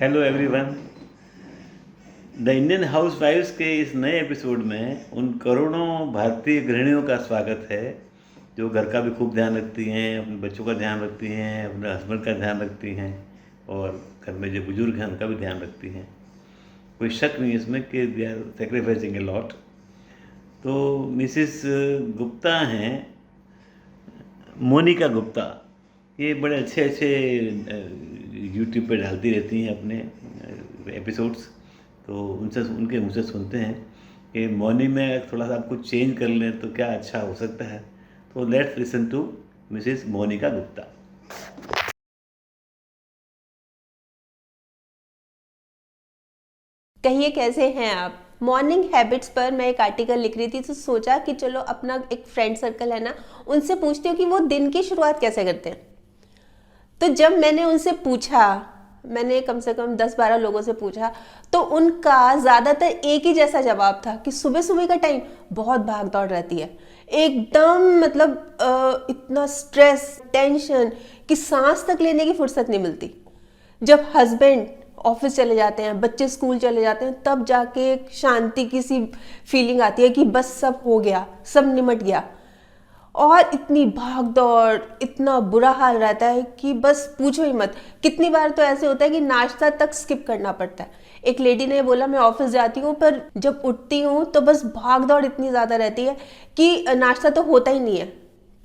Hello everyone. The Indian हाउसवाइफ्स के इस नए एपिसोड में उन करोड़ों भारतीय गृहिणियों का स्वागत है जो घर का भी खूब ध्यान रखती हैं, अपने बच्चों का ध्यान रखती हैं, अपने हस्बैंड का ध्यान रखती हैं और घर में जो बुजुर्ग हैं उनका भी ध्यान रखती हैं। कोई शक नहीं इसमें कि they are sacrificing a lot. तो मिसिस गुप्ता हैं, मोनिका गुप्ता, ये बड़े अच्छे अच्छे यूट्यूब पे डालती रहती हैं अपने एपिसोड्स। तो उनके मुँह से सुनते हैं कि मॉर्निंग में थोड़ा सा आप कुछ चेंज कर लें तो क्या अच्छा हो सकता है। तो let's listen to Mrs Monika Gupta. कहिए कैसे हैं आप। मॉर्निंग हैबिट्स पर मैं एक आर्टिकल लिख रही थी तो सोचा कि चलो अपना एक फ्रेंड सर्कल है ना, उनसे पूछती हूँ कि वो दिन की शुरुआत कैसे करते हैं। तो जब मैंने उनसे पूछा, मैंने कम से कम 10-12 लोगों से पूछा, तो उनका ज़्यादातर एक ही जैसा जवाब था कि सुबह सुबह का टाइम बहुत भाग दौड़ रहती है, एकदम मतलब इतना स्ट्रेस टेंशन कि सांस तक लेने की फुर्सत नहीं मिलती। जब हस्बैंड ऑफिस चले जाते हैं, बच्चे स्कूल चले जाते हैं, तब जाके एक शांति की सी फीलिंग आती है कि बस सब हो गया, सब निमट गया। और इतनी भाग दौड़, इतना बुरा हाल रहता है कि बस पूछो ही मत। कितनी बार तो ऐसे होता है कि नाश्ता तक स्किप करना पड़ता है। एक लेडी ने बोला मैं ऑफिस जाती हूँ पर जब उठती हूँ तो बस भाग दौड़ इतनी ज़्यादा रहती है कि नाश्ता तो होता ही नहीं है।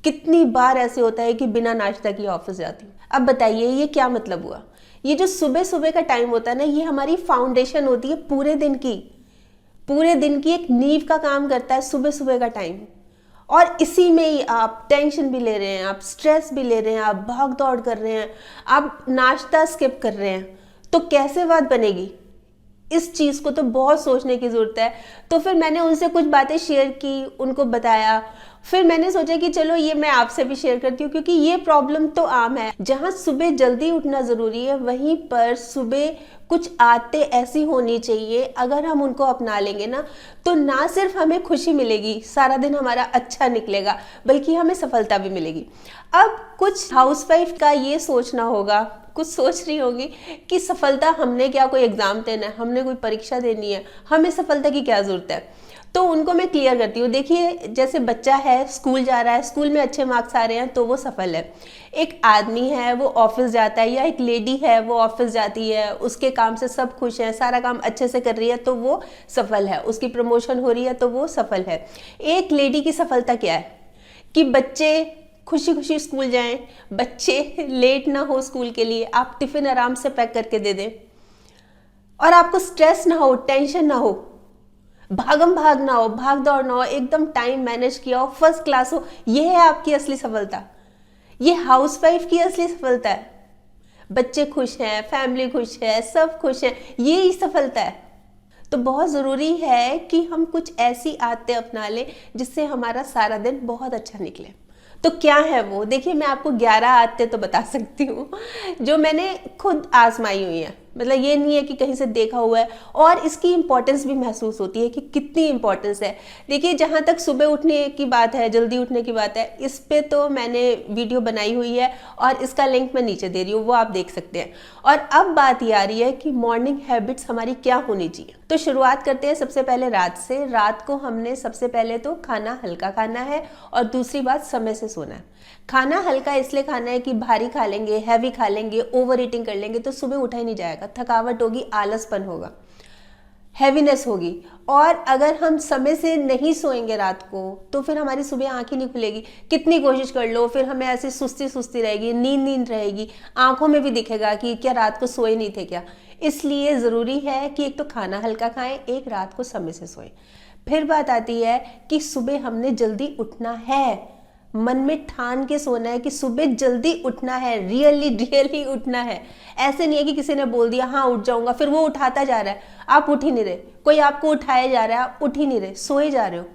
कितनी बार ऐसे होता है कि बिना नाश्ता किए ऑफिस जाती हूँ। अब बताइए ये क्या मतलब हुआ। ये जो सुबह सुबह का टाइम होता है ना, ये हमारी फाउंडेशन होती है पूरे दिन की। पूरे दिन की एक नींव का काम करता है सुबह सुबह का टाइम। और इसी में ही आप टेंशन भी ले रहे हैं, आप स्ट्रेस भी ले रहे हैं, आप भाग दौड़ कर रहे हैं, आप नाश्ता स्किप कर रहे हैं, तो कैसे बात बनेगी। इस चीज़ को तो बहुत सोचने की ज़रूरत है। तो फिर मैंने उनसे कुछ बातें शेयर की, उनको बताया। फिर मैंने सोचा कि चलो ये मैं आपसे भी शेयर करती हूँ, क्योंकि ये प्रॉब्लम तो आम है। जहाँ सुबह जल्दी उठना ज़रूरी है, वहीं पर सुबह कुछ आदतें ऐसी होनी चाहिए, अगर हम उनको अपना लेंगे ना, तो ना सिर्फ हमें खुशी मिलेगी, सारा दिन हमारा अच्छा निकलेगा, बल्कि हमें सफलता भी मिलेगी। अब कुछ हाउसवाइफ का ये सोचना होगा, कुछ सोच रही होगी कि सफलता, हमने क्या कोई एग्जाम देना है, हमने कोई परीक्षा देनी है, हमें सफलता की क्या जरूरत है। तो उनको मैं क्लियर करती हूँ। देखिए, जैसे बच्चा है, स्कूल जा रहा है, स्कूल में अच्छे मार्क्स आ रहे हैं तो वो सफल है। एक आदमी है, वो ऑफिस जाता है, या एक लेडी है, वो ऑफिस जाती है, उसके काम से सब खुश हैं, सारा काम अच्छे से कर रही है तो वो सफल है। उसकी प्रमोशन हो रही है तो वो सफल है। एक लेडी की सफलता क्या है कि बच्चे खुशी खुशी स्कूल जाएं, बच्चे लेट ना हो स्कूल के लिए, आप टिफिन आराम से पैक करके दे दें, और आपको स्ट्रेस ना हो, टेंशन ना हो, भागम भाग ना हो, भाग दौड़ ना हो, एकदम टाइम मैनेज किया हो, फर्स्ट क्लास हो। ये है आपकी असली सफलता। ये हाउसवाइफ की असली सफलता है। बच्चे खुश हैं, फैमिली खुश है, सब खुश हैं, ये ही सफलता है। तो बहुत ज़रूरी है कि हम कुछ ऐसी आदतें अपना लें जिससे हमारा सारा दिन बहुत अच्छा निकले। तो क्या है वो, देखिए मैं आपको 11 आदतें तो बता सकती हूँ जो मैंने खुद आजमाई हुई हैं। मतलब ये नहीं है कि कहीं से देखा हुआ है, और इसकी इंपॉर्टेंस भी महसूस होती है कि कितनी इंपॉर्टेंस है। देखिए, जहाँ तक सुबह उठने की बात है, जल्दी उठने की बात है, इस पे तो मैंने वीडियो बनाई हुई है और इसका लिंक मैं नीचे दे रही हूँ, वो आप देख सकते हैं। और अब बात ये आ रही है कि मॉर्निंग हैबिट्स हमारी क्या होनी चाहिए। तो शुरुआत करते हैं सबसे पहले रात से। रात को हमने सबसे पहले तो खाना हल्का खाना है, और दूसरी बात समय से सोना है। खाना हल्का इसलिए खाना है कि भारी खा लेंगे, हैवी खा लेंगे, ओवर ईटिंग कर लेंगे तो सुबह उठा ही नहीं जाएगा, थकावट होगी, आलसपन होगा, हैवीनेस होगी। और अगर हम समय से नहीं सोएंगे रात को तो फिर हमारी सुबह आंख ही नहीं खुलेगी। कितनी कोशिश कर लो, फिर हमें ऐसी सुस्ती सुस्ती रहेगी, नींद रहेगी, आंखों में भी दिखेगा कि क्या रात को सोए नहीं थे क्या। इसलिए ज़रूरी है कि एक तो खाना हल्का खाएं, एक रात को समय से सोएं। फिर बात आती है कि सुबह हमने जल्दी उठना है। मन में ठान के सोना है कि सुबह जल्दी उठना है, रियली उठना है। ऐसे नहीं है कि किसी ने बोल दिया हाँ उठ जाऊंगा, फिर वो उठाता जा रहा है, आप उठ ही नहीं रहे। कोई आपको उठाया जा रहा है, आप उठ ही नहीं रहे, सोए जा रहे हो।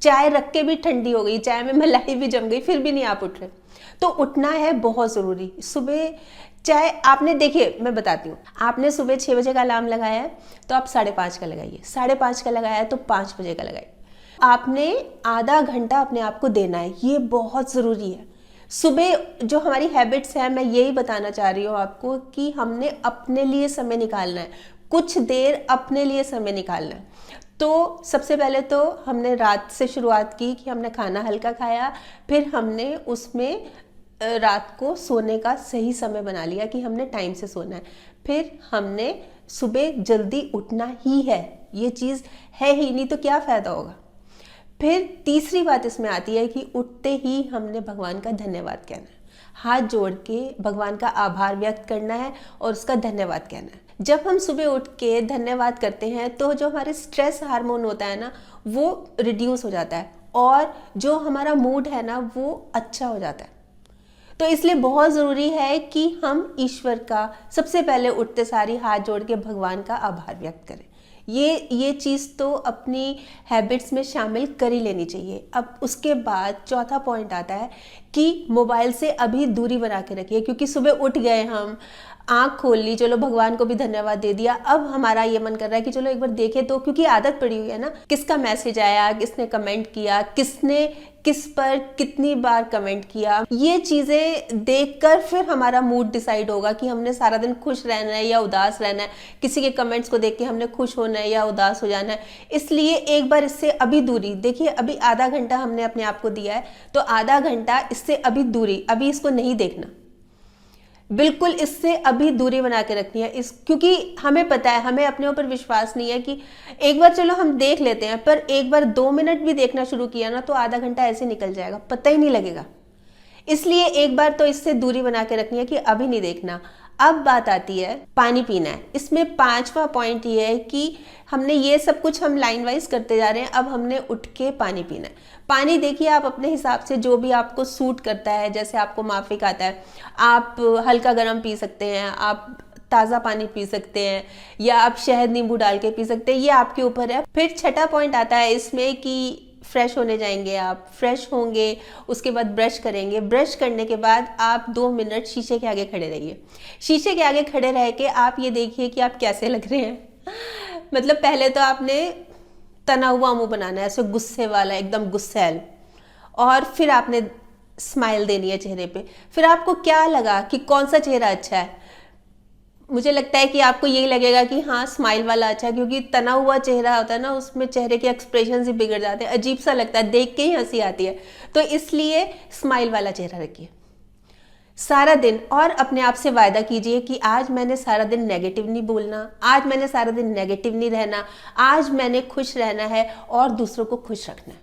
चाय रख के भी ठंडी हो गई, चाय में मलाई भी जम गई, फिर भी नहीं आप उठ रहे। तो उठना है बहुत ज़रूरी सुबह। चाहे आपने, देखिए मैं बताती हूँ, आपने सुबह 6 बजे का अलार्म लगाया है तो आप 5:30 का लगाइए, 5:30 का लगाया है तो 5 बजे का लगाइए। आपने आधा घंटा अपने आप को देना है, ये बहुत ज़रूरी है। सुबह जो हमारी हैबिट्स हैं, मैं यही बताना चाह रही हूँ आपको कि हमने अपने लिए समय निकालना है, कुछ देर अपने लिए समय निकालना है। तो सबसे पहले तो हमने रात से शुरुआत की कि हमने खाना हल्का खाया, फिर हमने उसमें रात को सोने का सही समय बना लिया कि हमने टाइम से सोना है। फिर हमने सुबह जल्दी उठना ही है, ये चीज़ है ही नहीं तो क्या फ़ायदा होगा। फिर तीसरी बात इसमें आती है कि उठते ही हमने भगवान का धन्यवाद कहना है, हाथ जोड़ के भगवान का आभार व्यक्त करना है और उसका धन्यवाद कहना है। जब हम सुबह उठ के धन्यवाद करते हैं तो जो हमारे स्ट्रेस हार्मोन होता है ना, वो रिड्यूस हो जाता है और जो हमारा मूड है ना, वो अच्छा हो जाता है। तो इसलिए बहुत ज़रूरी है कि हम ईश्वर का सबसे पहले उठते सारी हाथ जोड़ के भगवान का आभार व्यक्त करें। ये चीज़ तो अपनी हैबिट्स में शामिल कर ही लेनी चाहिए। अब उसके बाद चौथा पॉइंट आता है कि मोबाइल से अभी दूरी बना के रखिए, क्योंकि सुबह उठ गए, हम आँख खोल ली, चलो भगवान को भी धन्यवाद दे दिया, अब हमारा ये मन कर रहा है कि चलो एक बार देखें तो, क्योंकि आदत पड़ी हुई है ना, किसका मैसेज आया, किसने कमेंट किया, किसने किस पर कितनी बार कमेंट किया, ये चीज़ें देखकर फिर हमारा मूड डिसाइड होगा कि हमने सारा दिन खुश रहना है या उदास रहना है, किसी के कमेंट्स को देख के हमने खुश होना है या उदास हो जाना है। इसलिए एक बार इससे अभी दूरी देखिए, अभी आधा घंटा हमने अपने आप को दिया है, तो आधा घंटा इससे अभी दूरी, अभी इसको नहीं देखना, बिल्कुल इससे अभी दूरी बना के रखनी है। क्योंकि हमें पता है, हमें अपने ऊपर विश्वास नहीं है कि एक बार चलो हम देख लेते हैं, पर एक बार 2 मिनट भी देखना शुरू किया ना तो आधा घंटा ऐसे निकल जाएगा, पता ही नहीं लगेगा। इसलिए एक बार तो इससे दूरी बना के रखनी है कि अभी नहीं देखना। अब बात आती है पानी पीना है। इसमें 5वां पॉइंट ये है कि हमने ये सब कुछ हम लाइन वाइज करते जा रहे हैं, अब हमने उठ के पानी पीना है। पानी देखिए आप अपने हिसाब से जो भी आपको सूट करता है, जैसे आपको माफिक आता है, आप हल्का गर्म पी सकते हैं, आप ताज़ा पानी पी सकते हैं, या आप शहद नींबू डाल के पी सकते हैं, ये आपके ऊपर है। फिर छठा पॉइंट आता है इसमें कि फ्रेश होने जाएंगे, आप फ्रेश होंगे, उसके बाद ब्रश करेंगे, ब्रश करने के बाद आप 2 मिनट शीशे के आगे खड़े रहिए। शीशे के आगे खड़े रह के आप ये देखिए कि आप कैसे लग रहे हैं। मतलब पहले तो आपने तना हुआ मुंह बनाना है, ऐसे गुस्से वाला, एकदम गुस्सैल, और फिर आपने स्माइल देनी है चेहरे पे। फिर आपको क्या लगा कि कौन सा चेहरा अच्छा है? मुझे लगता है कि आपको यही लगेगा कि हाँ स्माइल वाला अच्छा है, क्योंकि तना हुआ चेहरा होता है ना, उसमें चेहरे के एक्सप्रेशन ही बिगड़ जाते हैं, अजीब सा लगता है, देख के ही हंसी आती है। तो इसलिए स्माइल वाला चेहरा रखिए सारा दिन, और अपने आप से वायदा कीजिए कि आज मैंने सारा दिन नेगेटिव नहीं बोलना, आज मैंने सारा दिन नेगेटिव नहीं रहना, आज मैंने खुश रहना है और दूसरों को खुश रखना है।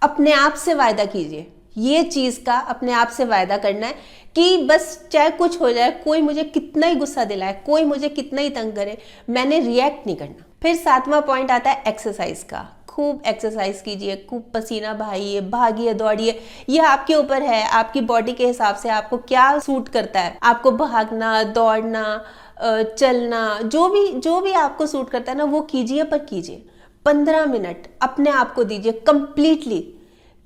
अपने आप से वायदा कीजिए, ये चीज़ का अपने आप से वायदा करना है कि बस चाहे कुछ हो जाए, कोई मुझे कितना ही गुस्सा दिलाए, कोई मुझे कितना ही तंग करे, मैंने रिएक्ट नहीं करना। फिर 7वां पॉइंट आता है एक्सरसाइज का। खूब एक्सरसाइज कीजिए, खूब पसीना बहाइए, भागिए, दौड़िए, ये आपके ऊपर है, आपकी बॉडी के हिसाब से आपको क्या सूट करता है। आपको भागना, दौड़ना, चलना, जो भी आपको सूट करता है ना, वो कीजिए, पर कीजिए 15 मिनट अपने आप को दीजिए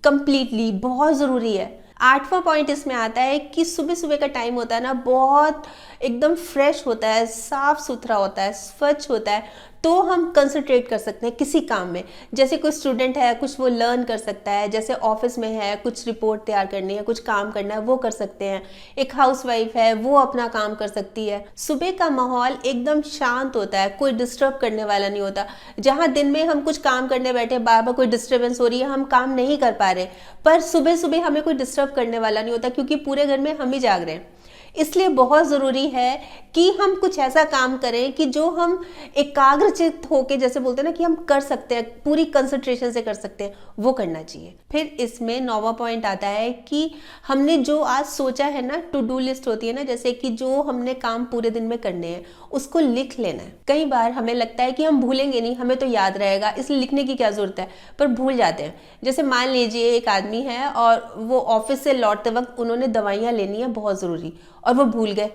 कंप्लीटली, बहुत ज़रूरी है। 8वां पॉइंट इसमें आता है कि सुबह सुबह का टाइम होता है ना, बहुत एकदम फ्रेश होता है, साफ सुथरा होता है, स्वच्छ होता है, तो हम कंसंट्रेट कर सकते हैं किसी काम में। जैसे कोई स्टूडेंट है, कुछ वो लर्न कर सकता है, जैसे ऑफिस में है, कुछ रिपोर्ट तैयार करनी है, कुछ काम करना है, वो कर सकते हैं। एक हाउसवाइफ है, वो अपना काम कर सकती है। सुबह का माहौल एकदम शांत होता है, कोई डिस्टर्ब करने वाला नहीं होता। जहाँ दिन में हम कुछ काम करने बैठे, बार बार कोई डिस्टर्बेंस हो रही है, हम काम नहीं कर पा रहे, पर सुबह सुबह हमें कोई डिस्टर्ब करने वाला नहीं होता, क्योंकि पूरे घर में हम ही जाग रहे हैं। इसलिए बहुत ज़रूरी है कि हम कुछ ऐसा काम करें कि जो हम एकाग्रचित्त होके, जैसे बोलते हैं ना, कि हम कर सकते हैं, पूरी कंसंट्रेशन से कर सकते हैं, वो करना चाहिए। फिर इसमें 9वां पॉइंट आता है कि हमने जो आज सोचा है ना, टू डू लिस्ट होती है ना, जैसे कि जो हमने काम पूरे दिन में करने हैं उसको लिख लेना है। कई बार हमें लगता है कि हम भूलेंगे नहीं, हमें तो याद रहेगा, इसलिए लिखने की क्या ज़रूरत है, पर भूल जाते हैं। जैसे मान लीजिए एक आदमी है और वो ऑफिस से लौटते वक्त उन्होंने दवाइयाँ लेनी है बहुत ज़रूरी, और वो भूल गए।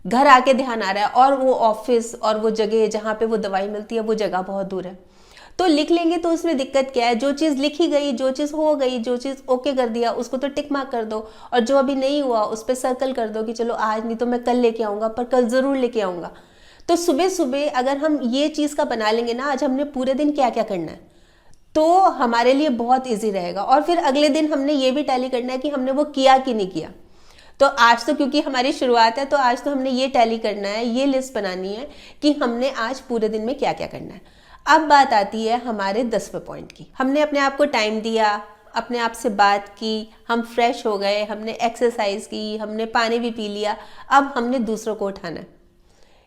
घर आके ध्यान आ रहा है और वो ऑफिस और वो जगह जहाँ पे वो दवाई मिलती है, वो जगह बहुत दूर है। तो लिख लेंगे तो उसमें दिक्कत क्या है? जो चीज़ लिखी गई, जो चीज़ हो गई, जो चीज़ ओके कर दिया, उसको तो टिक मार्क कर दो, और जो अभी नहीं हुआ उस पर सर्कल कर दो कि चलो आज नहीं तो मैं कल लेके आऊँगा, पर कल ज़रूर लेके आऊँगा। तो सुबह सुबह अगर हम ये चीज़ का बना लेंगे ना, आज हमने पूरे दिन क्या क्या करना है, तो हमारे लिए बहुत इजी रहेगा। और फिर अगले दिन हमने ये भी टैली करना है कि हमने वो किया कि नहीं किया। तो आज तो क्योंकि हमारी शुरुआत है, तो आज तो हमने ये टैली करना है, ये लिस्ट बनानी है कि हमने आज पूरे दिन में क्या क्या करना है। अब बात आती है हमारे 10वें पॉइंट की। हमने अपने आप को टाइम दिया, अपने आप से बात की, हम फ्रेश हो गए, हमने एक्सरसाइज की, हमने पानी भी पी लिया। अब हमने दूसरों को उठाना है,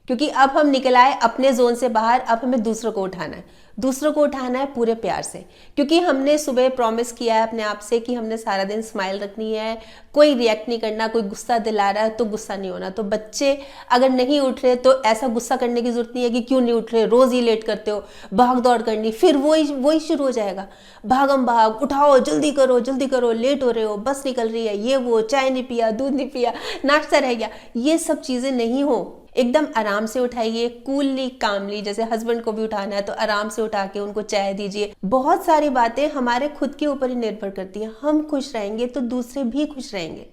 क्योंकि अब हम निकल आए अपने जोन से बाहर। अब हमें दूसरों को उठाना है, दूसरों को उठाना है पूरे प्यार से, क्योंकि हमने सुबह प्रॉमिस किया है अपने आप से कि हमने सारा दिन स्माइल रखनी है, कोई रिएक्ट नहीं करना। कोई गुस्सा दिला रहा है तो गुस्सा नहीं होना। तो बच्चे अगर नहीं उठ रहे तो ऐसा गुस्सा करने की जरूरत नहीं है कि क्यों नहीं उठ रहे, रोज ही लेट करते हो, भाग दौड़ करनी, फिर वही शुरू हो जाएगा, भागम भाग, उठाओ, जल्दी करो, लेट हो रहे हो, बस निकल रही है, ये वो, चाय नहीं पिया, दूध नहीं पिया, नाश्ता रह गया। ये सब चीजें नहीं हो। एकदम आराम से उठाइए, कूलली कामली। जैसे हस्बैंड को भी उठाना है तो आराम से उठा के उनको चाय दीजिए। बहुत सारी बातें हमारे खुद के ऊपर ही निर्भर करती हैं। हम खुश रहेंगे तो दूसरे भी खुश रहेंगे।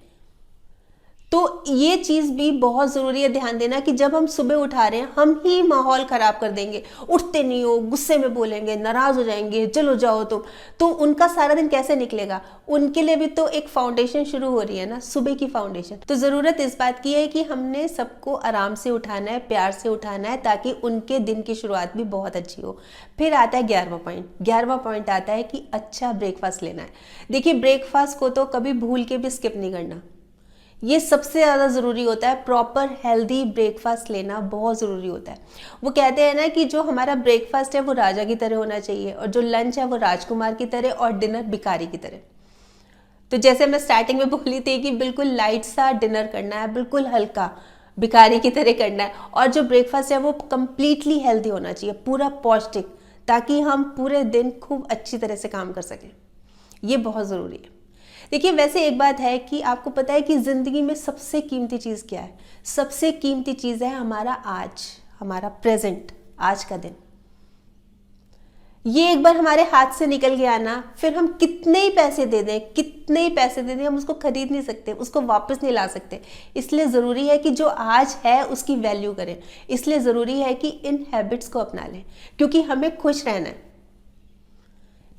तो ये चीज भी बहुत जरूरी है ध्यान देना कि जब हम सुबह उठा रहे हैं, हम ही माहौल खराब कर देंगे, उठते नहीं हो, गुस्से में बोलेंगे, नाराज हो जाएंगे, चलो जाओ तुम, तो उनका सारा दिन कैसे निकलेगा। उनके लिए भी तो एक फाउंडेशन शुरू हो रही है ना, सुबह की फाउंडेशन। तो जरूरत इस बात की है कि हमने सबको आराम से उठाना है, प्यार से उठाना है, ताकि उनके दिन की शुरुआत भी बहुत अच्छी हो। फिर आता है 11वां पॉइंट। 11वां पॉइंट आता है कि अच्छा ब्रेकफास्ट लेना है। देखिए, ब्रेकफास्ट को तो कभी भूल के भी स्किप नहीं करना। ये सबसे ज़्यादा ज़रूरी होता है। प्रॉपर हेल्दी ब्रेकफास्ट लेना बहुत ज़रूरी होता है। वो कहते हैं ना कि जो हमारा ब्रेकफास्ट है वो राजा की तरह होना चाहिए, और जो लंच है वो राजकुमार की तरह, और डिनर भिखारी की तरह। तो जैसे मैं स्टार्टिंग में बोली थी कि बिल्कुल लाइट सा डिनर करना है, बिल्कुल हल्का, भिखारी की तरह करना है। और जो ब्रेकफास्ट है वो कंप्लीटली हेल्दी होना चाहिए, पूरा पौष्टिक, ताकि हम पूरे दिन खूब अच्छी तरह से काम कर सकें। ये बहुत ज़रूरी है। देखिए, वैसे एक बात है कि आपको पता है कि ज़िंदगी में सबसे कीमती चीज़ क्या है? सबसे कीमती चीज़ है हमारा आज, हमारा प्रेजेंट, आज का दिन। ये एक बार हमारे हाथ से निकल गया ना, फिर हम कितने ही पैसे दे दें, हम उसको खरीद नहीं सकते, उसको वापस नहीं ला सकते। इसलिए ज़रूरी है कि जो आज है उसकी वैल्यू करें। इसलिए ज़रूरी है कि इन हैबिट्स को अपना लें, क्योंकि हमें खुश रहना है।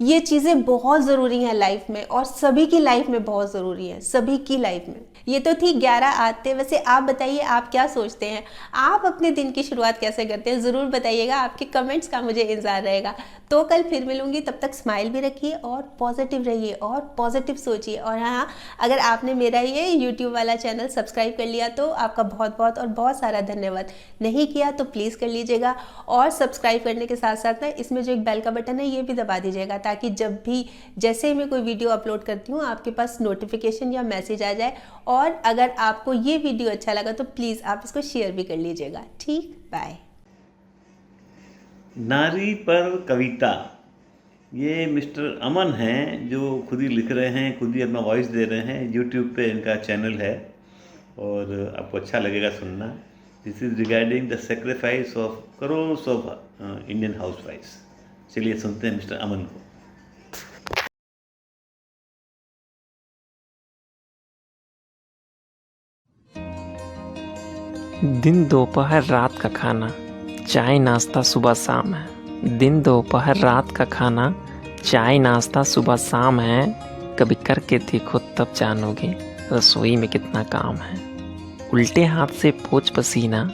ये चीज़ें बहुत ज़रूरी हैं लाइफ में, और सभी की लाइफ में बहुत ज़रूरी है, सभी की लाइफ में। ये तो थी 11 आदतें। वैसे आप बताइए, आप क्या सोचते हैं? आप अपने दिन की शुरुआत कैसे करते हैं? ज़रूर बताइएगा, आपके कमेंट्स का मुझे इंतज़ार रहेगा। तो कल फिर मिलूंगी, तब तक स्माइल भी रखिए और पॉजिटिव रहिए और पॉजिटिव सोचिए। और हाँ, अगर आपने मेरा ये यूट्यूब वाला चैनल सब्सक्राइब कर लिया तो आपका बहुत बहुत और बहुत सारा धन्यवाद। नहीं किया तो प्लीज़ कर लीजिएगा, और सब्सक्राइब करने के साथ साथ ना इसमें जो एक बेल का बटन है ये भी दबा दीजिएगा, ताकि जब भी जैसे ही मैं कोई वीडियो अपलोड करती हूँ आपके पास नोटिफिकेशन या मैसेज आ जाए। और अगर आपको ये वीडियो अच्छा लगा तो प्लीज़ आप इसको शेयर भी कर लीजिएगा। ठीक, बाय। नारी पर कविता, ये मिस्टर अमन हैं जो खुद ही लिख रहे हैं, खुद ही अपना वॉइस दे रहे हैं। यूट्यूब पे इनका चैनल है और आपको अच्छा लगेगा सुनना। This is regarding the sacrifice of crores of Indian हाउसवाइफ्स। चलिए सुनते हैं मिस्टर अमन को। दिन दोपहर रात का खाना, चाय नाश्ता सुबह शाम है। दिन दोपहर रात का खाना, चाय नाश्ता सुबह शाम है। कभी करके देखो तब जानोगे रसोई में कितना काम है। उल्टे हाथ से पोंछ पसीना,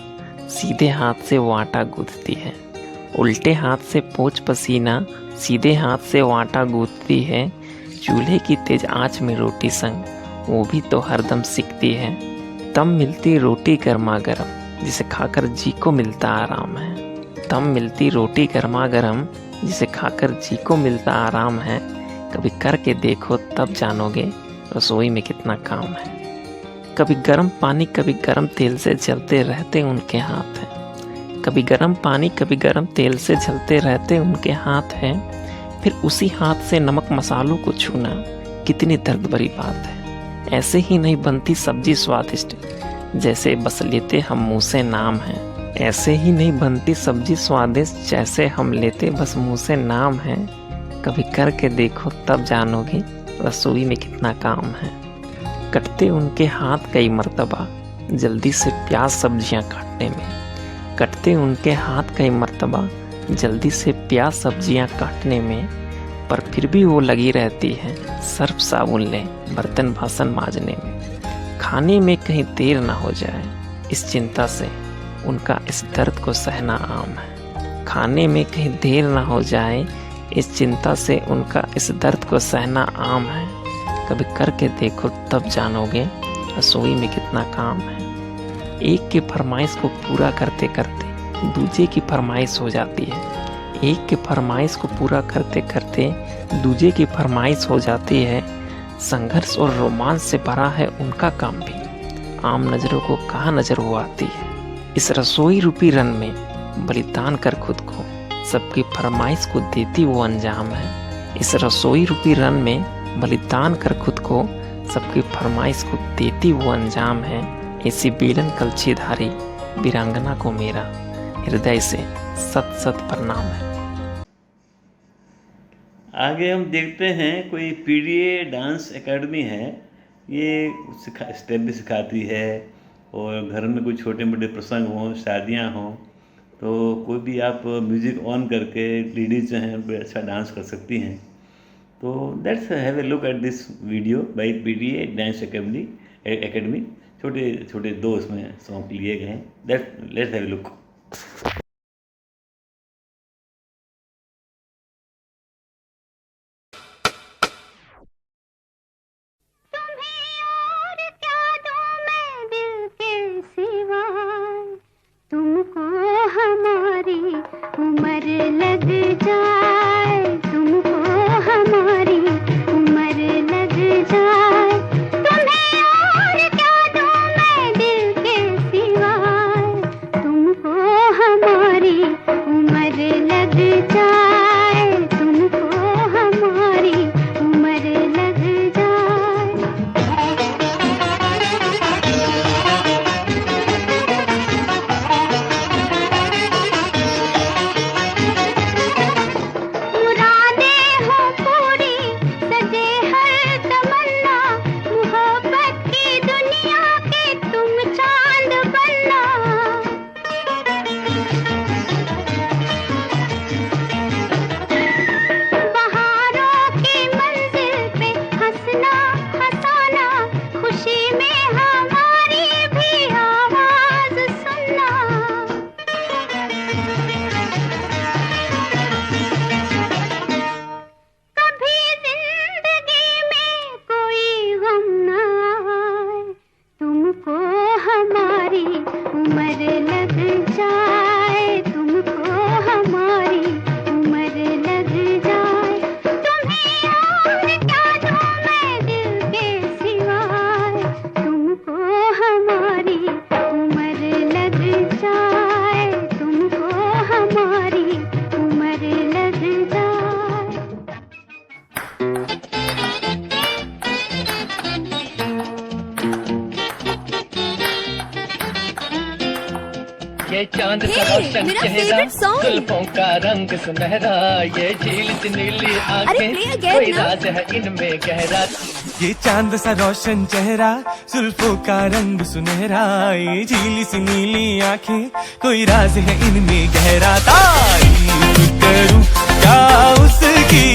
सीधे हाथ से वो आटा गूंथती है। उल्टे हाथ से पोंछ पसीना, सीधे हाथ से वो आटा गूंथती है। चूल्हे की तेज आंच में रोटी संग, वो भी तो हरदम सिकती है। तब मिलती रोटी गर्मा गर्म, जिसे खाकर जी को मिलता आराम है। तब मिलती रोटी गर्मा गर्म, जिसे खाकर जी को मिलता आराम है। कभी करके देखो तब जानोगे रसोई में कितना काम है। कभी गर्म पानी कभी गर्म तेल से जलते रहते उनके हाथ हैं। कभी गर्म पानी कभी गर्म तेल से जलते रहते उनके हाथ हैं। फिर उसी हाथ से नमक मसालों को छूना कितनी दर्द भरी बात है। ऐसे ही नहीं बनती सब्जी स्वादिष्ट, जैसे बस लेते हम मुँह से नाम है। ऐसे ही नहीं बनती सब्जी स्वादिष्ट, जैसे हम लेते बस मुँह से नाम है। कभी करके देखो तब जानोगे रसोई में कितना काम है। कटते उनके हाथ कई मर्तबा, जल्दी से प्याज सब्जियां काटने में। कटते उनके हाथ कई मर्तबा, जल्दी से प्याज सब्जियां काटने में। पर फिर भी वो लगी रहती है सर्फ साबुन ले बर्तन बासन मांजने में। खाने में कहीं देर ना हो जाए इस चिंता से उनका इस दर्द को सहना आम है। खाने में कहीं देर ना हो जाए इस चिंता से उनका इस दर्द को सहना आम है। कभी करके देखो तब जानोगे रसोई में कितना काम है। एक की फरमाइश को पूरा करते करते दूजे की फरमाइश हो जाती है। एक की फरमाइश को पूरा करते करते दूजे की फरमाइश हो जाती है। संघर्ष और रोमांच से भरा है उनका काम भी। आम नज़रों को कहाँ नज़र वो आती है। इस रसोई रूपी रन में बलिदान कर खुद को सबकी फरमाइश को देती वो अंजाम है। इस रसोई रूपी रन में बलिदान कर खुद को सबकी फरमाइश को देती वो अंजाम है। ऐसी बेलन कलछीधारी वीरांगना को मेरा हृदय से सत सत प्रणाम है। आगे हम देखते हैं कोई पीडीए डांस एकेडमी है। ये स्टेप भी सिखाती है और घर में कोई छोटे मोटे प्रसंग हों, शादियां हों, तो कोई भी आप म्यूज़िक ऑन करके लेडीज़ जो हैं उन पर अच्छा डांस कर सकती हैं। तो let's have a look at this video by PDA dance academy. छोटे छोटे 2 इसमें सॉन्ग लिए गए हैं। Let's have a look. तुमको हमारी उम्र लग जाए, तुमको हमारी उम्र लग जाए, तुम्हें और क्या दूं मैं दिल के सिवाय, तुमको हमारी उम्र लग जाए, तुमको हमारी उम्र लग जाए। मुरादे हो पूरी सजे हर तमन्ना, मोहब्बत की दुनिया के तुम चांद बनना। बहारों की मंजिल पे हंसना हंसाना, खुशी में हमारी भी आवाज सुनना। कभी जिंदगी में कोई गम न आए, तुमको हमारी उम्र लग जाए, तुमको हमारी उम्र लग जाए, तुम्हें और क्या दूं मैं दिल के सिवाय, तुमको हमारी उम्र लग जाए, तुमको हमारी उम्र लग जाए। ये चांद का Hey, रोशन मेरा चेहरा, favorite song। जुल्फों का रंग सुनहरा, ये झील सी नीली आंखें, play again कोई ना। राज है इनमें गहरा। ये चांद सा रोशन चेहरा, जुल्फों का रंग सुनहरा, ये झीली सी नीली आंखें, कोई राज है इनमें गहरा। तारीफ करूं क्या उसकी